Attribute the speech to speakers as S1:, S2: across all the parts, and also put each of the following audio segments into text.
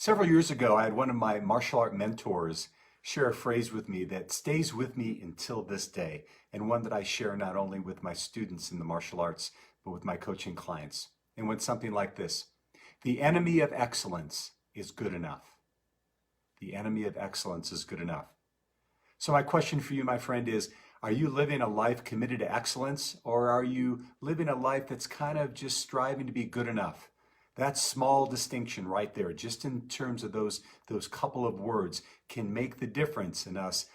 S1: Several years ago, I had one of my martial art mentors share a phrase with me that stays with me until this day, and one that I share not only with my students in the martial arts, but with my coaching clients. And went something like this: the enemy of excellence is good enough. The enemy of excellence is good enough. So my question for you, my friend, is, are you living a life committed to excellence, or are you living a life that's kind of just striving to be good enough? That small distinction right there, just in terms of those couple of words, can make the difference in us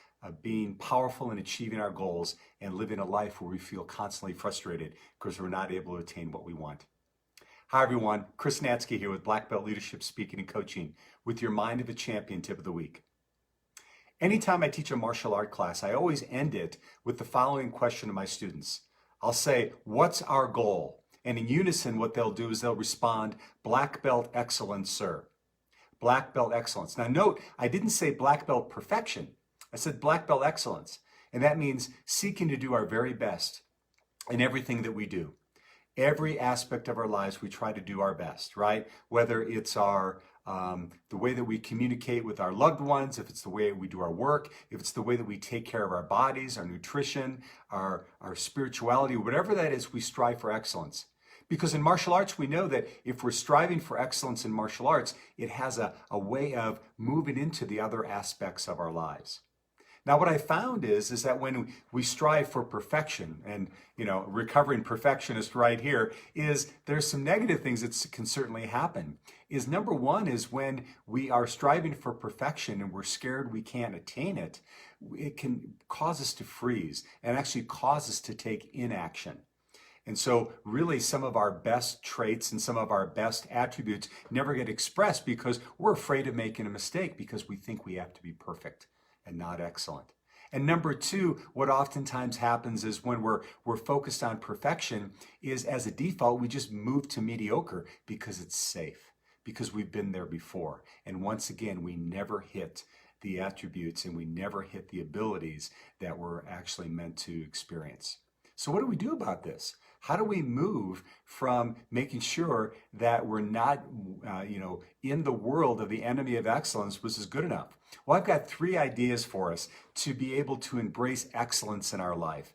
S1: being powerful in achieving our goals and living a life where we feel constantly frustrated because we're not able to attain what we want. Hi everyone, Chris Natzke here with Black Belt Leadership Speaking and Coaching with your Mind of a Champion tip of the week. Anytime I teach a martial art class, I always end it with the following question to my students. I'll say, what's our goal? And in unison, what they'll do is they'll respond, Black Belt Excellence, sir. Black Belt Excellence. Now note, I didn't say Black Belt Perfection. I said Black Belt Excellence. And that means seeking to do our very best in everything that we do. Every aspect of our lives, we try to do our best, right? Whether it's the way that we communicate with our loved ones, if it's the way we do our work, if it's the way that we take care of our bodies, our nutrition, our spirituality, whatever that is, we strive for excellence. Because in martial arts, we know that if we're striving for excellence in martial arts, it has a way of moving into the other aspects of our lives. Now, what I found is that when we strive for perfection, and recovering perfectionist right here, is there's some negative things that can certainly happen. Is number one is when we are striving for perfection and we're scared we can't attain it, it can cause us to freeze and actually cause us to take inaction. And so really some of our best traits and some of our best attributes never get expressed because we're afraid of making a mistake because we think we have to be perfect and not excellent. And number two, what oftentimes happens is when we're focused on perfection is, as a default, we just move to mediocre because it's safe, because we've been there before. And once again, we never hit the attributes and we never hit the abilities that we're actually meant to experience. So what do we do about this? How do we move from making sure that we're not, in the world of the enemy of excellence, which is good enough? Well, I've got 3 ideas for us to be able to embrace excellence in our life.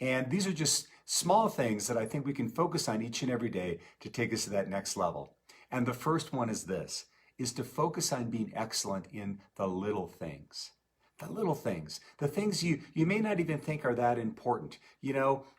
S1: And these are just small things that I think we can focus on each and every day to take us to that next level. And the first one is this, is to focus on being excellent in the little things. The little things, the things you may not even think are that important.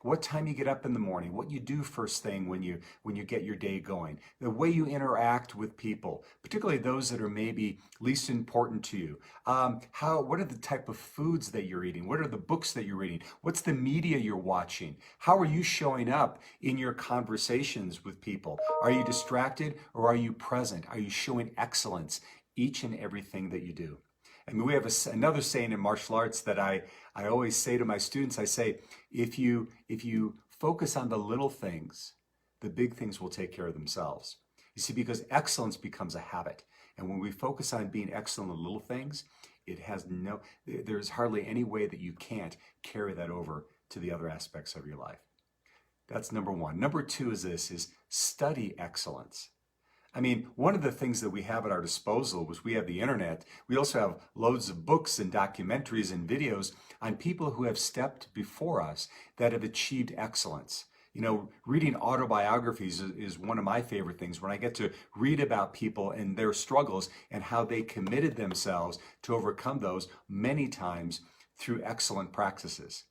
S1: What time you get up in the morning, what you do first thing when you get your day going, the way you interact with people, particularly those that are maybe least important to you. What are the type of foods that you're eating? What are the books that you're reading? What's the media you're watching? How are you showing up in your conversations with people? Are you distracted or are you present? Are you showing excellence each and everything that you do? I mean, we have another saying in martial arts that I always say to my students. I say, if you focus on the little things, the big things will take care of themselves. You see, because excellence becomes a habit. And when we focus on being excellent in little things, there's hardly any way that you can't carry that over to the other aspects of your life. That's number one. Number two is study excellence. I mean, one of the things that we have at our disposal was we have the internet. We also have loads of books and documentaries and videos on people who have stepped before us that have achieved excellence. Reading autobiographies is one of my favorite things, when I get to read about people and their struggles and how they committed themselves to overcome those many times through excellent practices.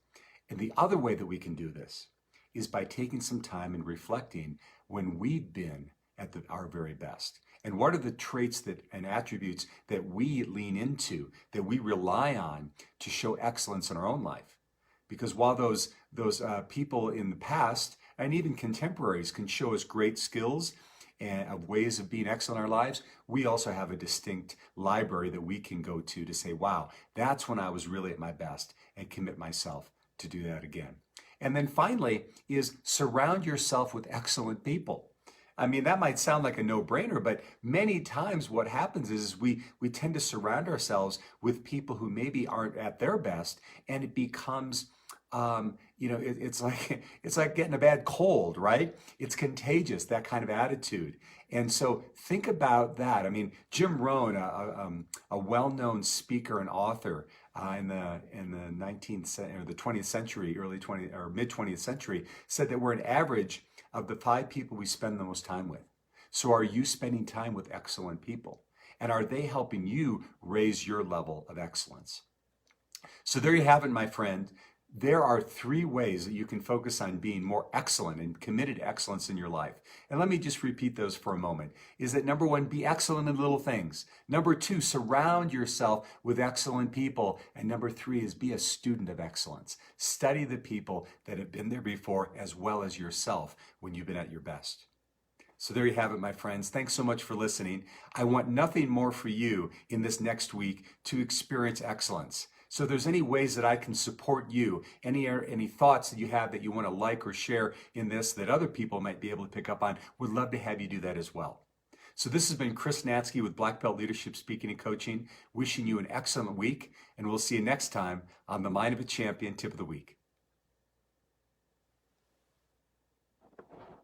S1: And the other way that we can do this is by taking some time and reflecting when we've been at our very best. And what are the traits and attributes that we lean into, that we rely on to show excellence in our own life? Because while those people in the past and even contemporaries can show us great skills and of ways of being excellent in our lives, we also have a distinct library that we can go to say, wow, that's when I was really at my best, and commit myself to do that again. And then finally is surround yourself with excellent people. I mean, that might sound like a no-brainer, but many times what happens is we tend to surround ourselves with people who maybe aren't at their best, and it becomes it's like getting a bad cold, right? It's contagious, that kind of attitude. And so think about that. I mean, Jim Rohn, a well-known speaker and author in the 19th or the 20th century, early 20 or mid 20th century, said that we're an average of the 5 people we spend the most time with. So are you spending time with excellent people? And are they helping you raise your level of excellence? So there you have it, my friend. There are 3 ways that you can focus on being more excellent and committed to excellence in your life. And let me just repeat those for a moment. Is that number 1, be excellent in little things. Number 2, surround yourself with excellent people. And number 3 is be a student of excellence. Study the people that have been there before as well as yourself when you've been at your best. So there you have it, my friends. Thanks so much for listening. I want nothing more for you in this next week to experience excellence. So if there's any ways that I can support you, any thoughts that you have that you want to like or share in this that other people might be able to pick up on, would love to have you do that as well. So this has been Chris Natzke with Black Belt Leadership Speaking and Coaching, wishing you an excellent week, and we'll see you next time on the Mind of a Champion Tip of the Week.